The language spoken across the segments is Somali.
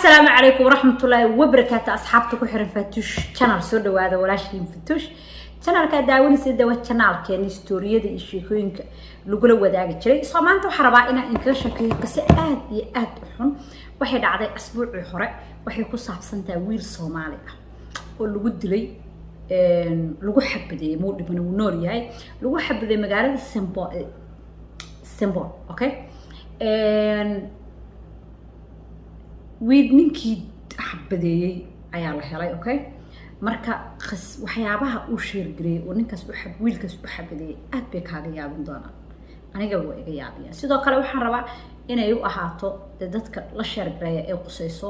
السلام عليكم ورحمة الله وبركاته أصحابتكم حرم فتوش channel سود وهذا ولا شيء فتوش channel كداوني سيد و channel كان ستورية دي الشيكوين لقول وذاك شيء صامنت وحربا إنا إنكشف قصة آد حن واحد عادي أسبوع حرق واحد قصة بسنة ويل صومالي واللي قد لي لقوا حب دي مود من ونوري هاي لقوا حب دي مقالة سيمبول أوكي ويدنكي حبدي ayaa la helay okay marka waxyaabaha uu sheer garay oo ninkaas u xab wiilkaas u xabadiyay aad bay kaaga yaabin doonaan aniga waa iga yaabiyaa sidoo kale waxaan rabaa inay u ahaato dadka la sheer gareeya ee qusayso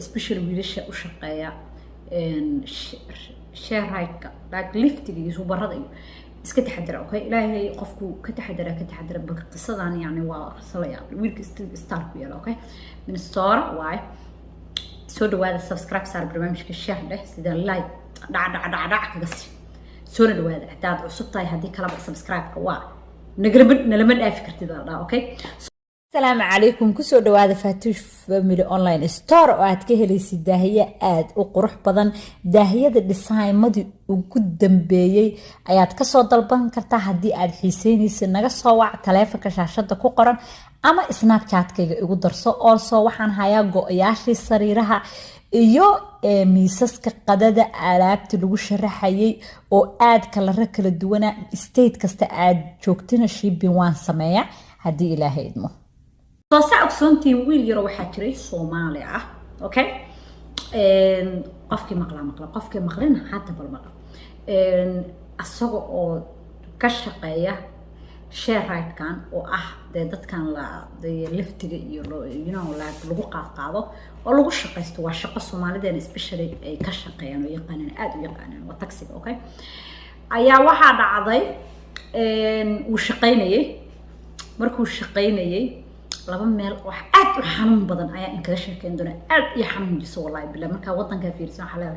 especially wiilasha u shaqeeya share right-ka like liftiga iyo subarada iyo iska taxadar okay ilaahay qofku ka taxadara qisadan yani waa qisalayaa wiilka star ku yeelo okay min store waay soo dhawaada subscribe saar barnaamijka share leh sida like dhac kaga soo dhawaada hadaad cusub tahay hadii kala subscribe-ka waa nalama dhaafi kartid okay السلام عليكم كسو دواده فاتوش فاميلي اونلاين ستور oo aad ka helaysid daahiye aad u qurux badan daahiyada design-madi ugu dambeeyay ayaad ka soo dalban kartaa hadii aad xiiseynaysid naga soo wac taleefanka shaashada ku qoran ama snapchat-kayga igu darso also waxaan hayaa go'yaashii sariiraha iyo miisaska qadada alaabta lagu sharaxayay oo aad kala duwana state kasta aad joogtina shipping waan sameeyaa hadii ilaahay idmo صاصع أقسمتي ويل يروح حجري صومالي أوكي قفكي مقلا قفكي مقلنا حتى بالمقلا السوق أو كشقية شير رايت كان أو ده كان لا ده لفت ينو لا لغو قاعدة أو لغو شقيستو والشقة الصومالي ده especially كشقية إنه يقانن يقانن وتكسب أوكي أيا واحد عضي وشقيني مركو شقيني laba meel wax aad u xanuun badan ayaa in kaga sheekeen doona aad iyo xanuun jiso wallahi bilaa marka wadanka fiirsan waxa la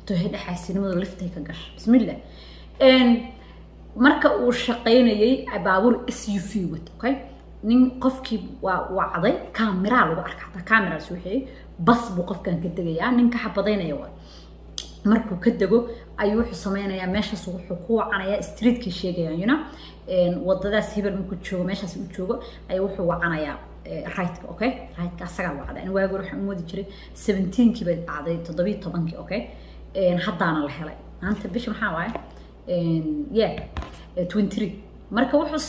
toohida xaasinimada liftay ka gash bismillah marka uu shaqeynayay baabuur SUV wad okay nin qofkii waa wacday kaamira lagu arkay kaamira suuxay bas buu qofkan ka dagayaa ninka xabadaynaya waa markuu ka dago ayuu wuxuu sameeyaa meeshaas wuxuu ku wacanaya street-kii sheegayaan wadadaas hebel markuu joogo meeshaas uu joogo ayuu wuxuu wacanayaa right okay right asaga wacda in waagu waxaan moodi jiray 17kii bay dhacday 17kii okay haddaana la helay maanta bish maxaa waay 23 marka wuxuu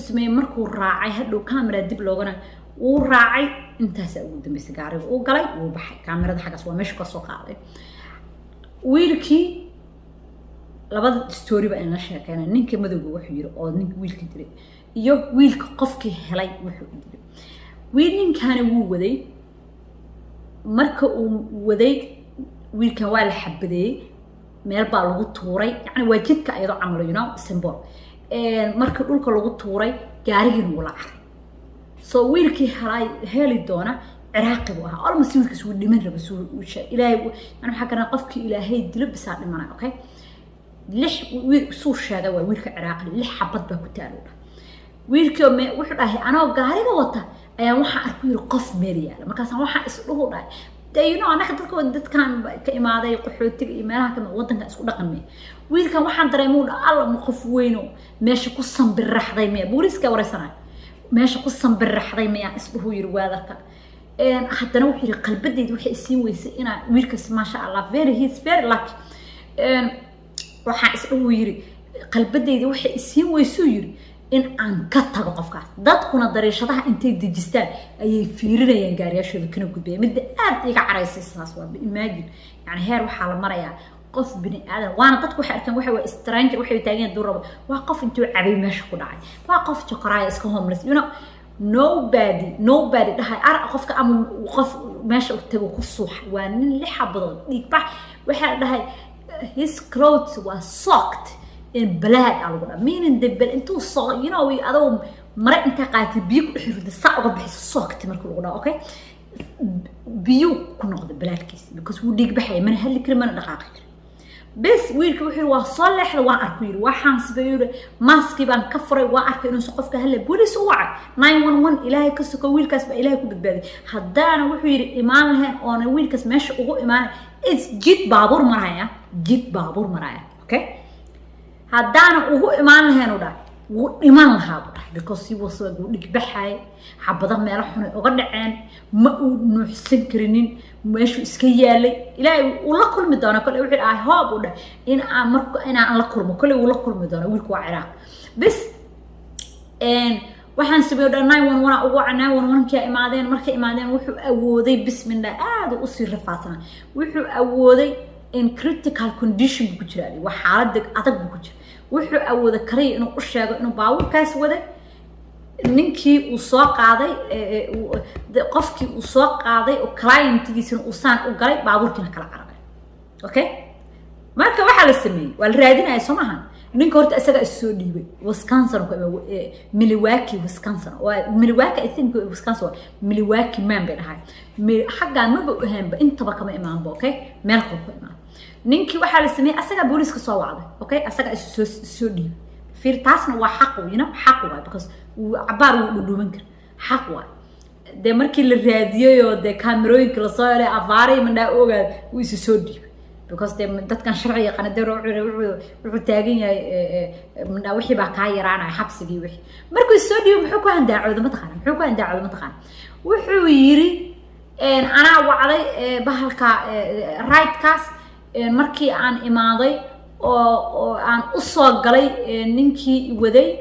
sameeyay markuu raacay hadhow camera dib loogana uu raacay intaas ugu dambeysay gaariga uu galay uu baxay kamerada xagaas waa meesha ka soo qaaday wiilkii labada story ba in la sheekayna ninka madowga wuxuu yiri oo ninka wiilka diray iyo wiilka qofkii helay wuxuu diray wiilkani wuu waday marka uu waday wiilkan waa la xabadeeyay meel baa lagu tuuray yani waa jidka ayadoo camal symbol marka dhulka lagu tuuray gaarigiina wuu la caray so wiilkii heli doona ciraaqi buu ahaa almost wiilkiis uu dhiman rabo soo ilaahay yani waxa kana qofkii ilaahay dilo bisaa dhimanay okay lix soo sheegay waa wiilka ciraaqi lix xabad baa ku taalo wiilkii wuxuu dhahay anoo gaariga wata ayaa waxa arku yiri qof meel yaala markaas waxa isdhuhu dhahay deeyno anaka dadkan ka imaaday qaxootiga iyo meelaha kama wadanka isku dhaqanmay wiilkan waxaan dareemay alla ma qof weyno meesha ku sanbiraxday mee booliska waraysanay meesha ku sanbiraxday mee isdhuhu yiri waadarka haddana wuxuu yiri qalbadeyda waxay siin weysay ina wiilkaas ma sha Allah he's very lucky waxa isdhuhu yiri qalbadeyda waxay siin weysay yiri in aan ka tago qofkaas dadkuna dareeshadaha intay dejistaan ayay fiirinayaan gaariyashooda kana gudbiyay mid aad iga caraysay saas waa imagine yani heer waxa la marayaa qof bini aadan waana dadku waxay arkaan waxa waa stranger waxay taageen duraba waa qof intuu cabay meesha ku dhacay waa qof jaqaraay iska homeless nobody dhahay qofka ama qof meesha u tago ku suux waa nin lix xabadood dhiig bax waxa dhahay his clothes were soaked in blood algo meaning the blood into so we adoo mara inta qaatay biyo ku xirida saa uga bixis soaked marka lagu dhaho okay biyo ku noqdo bloodkiisa because wuu dhiig baxay mana heli karo mana dhaqaaqi karo بس ويلك وحي وصلح له وأركير وحانس بيقول ماسكي بان كفر وأركي إنه سقف كهلا بوليس وعد 911 إلهي كسك ويلكس بإلهي كبد بادي هدانا وحي إيمان لهن أنا ويلكس مش أقو إيمان إس جيت بابور مرايا جيت بابور مرايا أوكي هدانا أقو إيمان لهن ودا وإيمان لها because he was لك بحاي حبضه ما راحون وقدعان ما نحسن كرنين ماشي إسكيالي إلهي ولا كل مدانا كل واحد هاب وده إن أمرك أنا على كل ولا كل مدانا ويلكوا عراق بس إن waxaan sameeyay 911 ugu cana 911 ka imaadeen markay imaadeen wuxuu awooday bismillah aad u sii rafaasana wuxuu awooday in critical condition ku jiray wax xaalad adag ku jiray wuxuu awooday kariye inuu u sheego inuu baabuurkaas waday ninkii uu soo qaaday qofkii uu soo qaaday oo clientigiisina uu saan u galay baabuurkina kala carabay okay marka waxa la sameeyay wal raadinay Soomahan ninka horta asaga soo dhiibay Wisconsin oo Milwaukee Wisconsin oo Milwaukee I think Wisconsin Milwaukee man bay dhahay xaqaan ma buu ahaanba intaba kama imaanba okay meel ku imaan ninkii waxa la sameeyay asaga booliska soo wacday okay asaga soo dhiibay fiir taasna waa xaq weeyna xaq waa because عبار ودومن كر حقوا ده مركي الراديو يو ده كاميرين كلا صار عباري من ده أوجد ويسودي because ده كان شرعي قنا ده تاجين من ده وحي بقاير أنا حبس دي وحي مركو السودي وحكوا عند عود متخان حكوا عند عود متخان وحويري إن أنا وعلي بهالكا رايت كاس مركي عن إماضي أو عن أصوات قلي ننكي وذي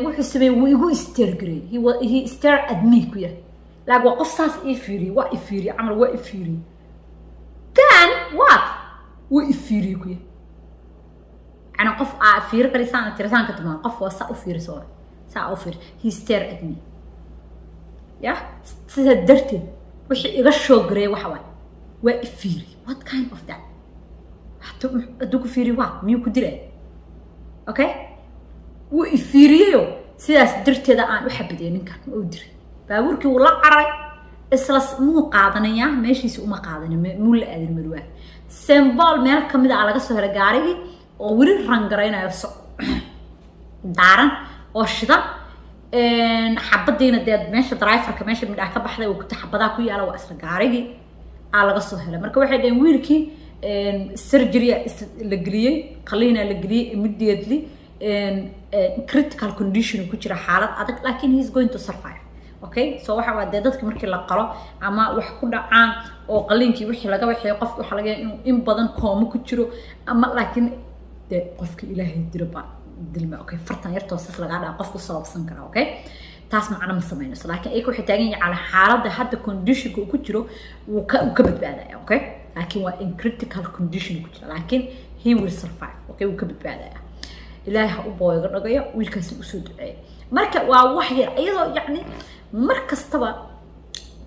wuxuu sameeyay wuu igu istergray he stare at me kuya laag waa qofsaas ifiri amal waa ifiri tan what wuu ifiri kuya ana qof afir qarisan tirsan ka tuma qof waa sa u fiirso sa u fiir he stare at me ya sida darteed wixii iga shoogray waxa waa ifiri what kind of that hatta adugu fiiri waa miyuu ku diray okay وإفيريو سياس درتي أنا وحبدي نكر أودري بقولك والله عري إسلاس مو قاعدنيا ماشي سو ما قاعدني مو اللي قادر مروه سيمبل مالك كم إذا على قصة هرجاري ووري رنجرينا يص دارن وشدا إن حبدينا ده ماشي درايفر كماشي من أكبر حدا وكنت حبدا كوي على وأسر جاري على قصة هلا مركب واحد ويركي السيرجري الجريه خلينا الجريه immediately critical condition ku jira xaalad adag laakiin he's going to survive okay so waxa waa dadka markii la qalo ama wax ku dhacaan oo qalinkii wixii laga waxay qof waxa laga inuu in badan koomo ku jiro ama laakiin qofka ilaahay dirba dilma okay fartan yartoo sas laga dhaca qofku sababsan kara okay taas macna ma sameynayso laakiin ay ku xitaagan yahay xaaladda hadda condition ku jiro uu ka badbaadaya okay laakiin waa in critical condition ku jira laakiin he will survive okay uu ka badbaadaya إلهي أبوي قرقيا ويلكسي أسود مركا ووحير أيضا يعني مركز طبعا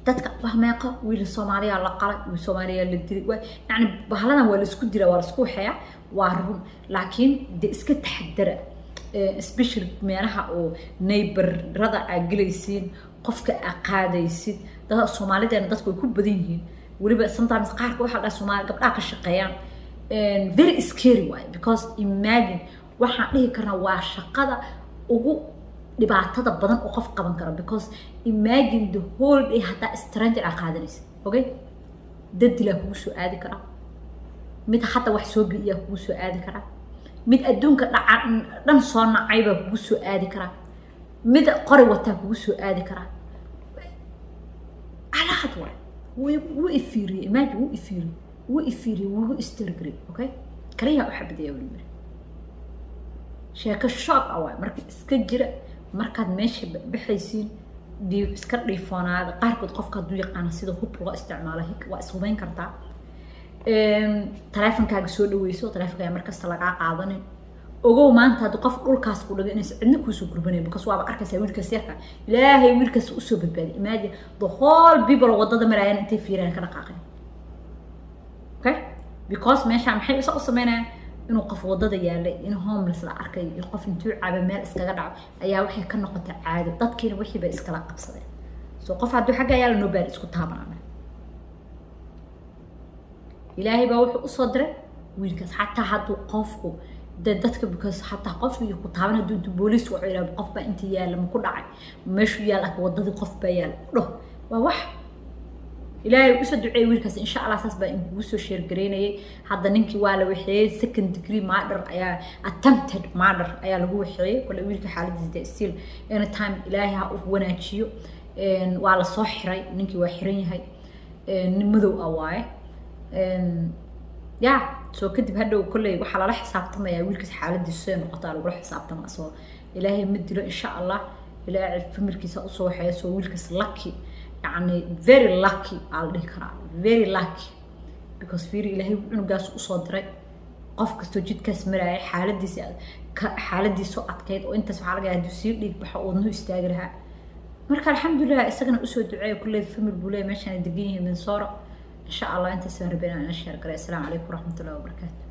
تتك فهماقة ويل الصومالية على قلق والصومالية اللي تدري يعني بهلنا هو اللي سكود ديرا ولا سكو حياة وارهم لكن دي اسكت تحدرة سبيشل ميانها أو نيبر رضا عقليسين قفك أقاديسين ده الصومالي ده ندتكو يكون بدينهين ولي بقى sometimes قارك واحد الصومالي قبل آك الشقيان very scary way because imagine waxaan dhihi karnaa waa shaqada ugu dhibaatada badan oo qof qaban karo because imagine the whole day hada stranger aqaadanaysa okay dadila kugu soo aadi kara mid hada wax soo biiya kugu soo aadi kara mid adduunka dhan soo nacayba kugu soo aadi kara mid qori wata kugu soo aadi kara ala hadwa wuu ifiri imagine wuu ifiri wuu istergray okay kaliya u xabadiya wali sheeko shock away marka iska jira markaad meesha bixaysiin dii iska dhiifoonada qaarkood qofka haduu yaqaan sida hub loo isticmaalo waa ishubayn kartaa taleefankaaga soo dhaweyso taleefankaaga markasta laga qaadanin ogow maanta hadii qof dhulkaas ku dhago inay cidna ku soo gurbanay because waaba arkaysaa wiilkaas yarka ilaahay wiilkaas u soo badbaadi imagine the whole people wadada marayaan intay fiiraan ka dhaqaaqeen okay because meesha maxay u sameynayaan إنه قف وضده يالله إنه homeless لا أركي القف إنتو عبا مال إسكاجا دعو أيها وحي كنقطة عادة تذكر وحي بإسكالا قبصده سو قف عدو حاجة يالله نوبال إسكو تابنا إلهي بوحي أصدره wiilkaas xataa hadduu qofku dadka because xataa qofku iyo ku taaban hadduu intuu booliis wuxuu yidhaha qof baa inta yaalla ma ku dhacay meeshuu yaal aka waddadii qof baa yaal dhaho waa wax ilaahay usoo duceeyay wiilkaas insha allah saas baa inkugu soo sheergareynayay hadda ninkii waa la waxeeyey second degree murder ayaa attempted murder ayaa lagu waxeeyey kole wiilka xaaladiisa still anytime ilaahay ha u wanaajiyo waa la soo xiray ninkii waa xiran yahay nin madow ah waaye ya soo kadib hadhow kolley waxaa lala xisaabtamayaa wiilkaas xaaladiisu see noqotaa lagula xisaabtamaa soo ilaahay ma dilo insha allah ilaahay famirkiisa usoo waxeeya soo wiilkaas lucky يعني very lucky على الذكرى very lucky because فيري إلهي عنقاس وصدري قف كستوجد كسمراء حالة دي سوء أتكيد وأنت سبحان الله قاعد يصير ليك بحقوقه يستاجرها مركا الحمد لله استجنا أسود دعاء كل الفيلم البولي ماشي دقيقة من صورة إن شاء الله أنت سهر بينا نشهر السلام عليكم ورحمة الله وبركاته.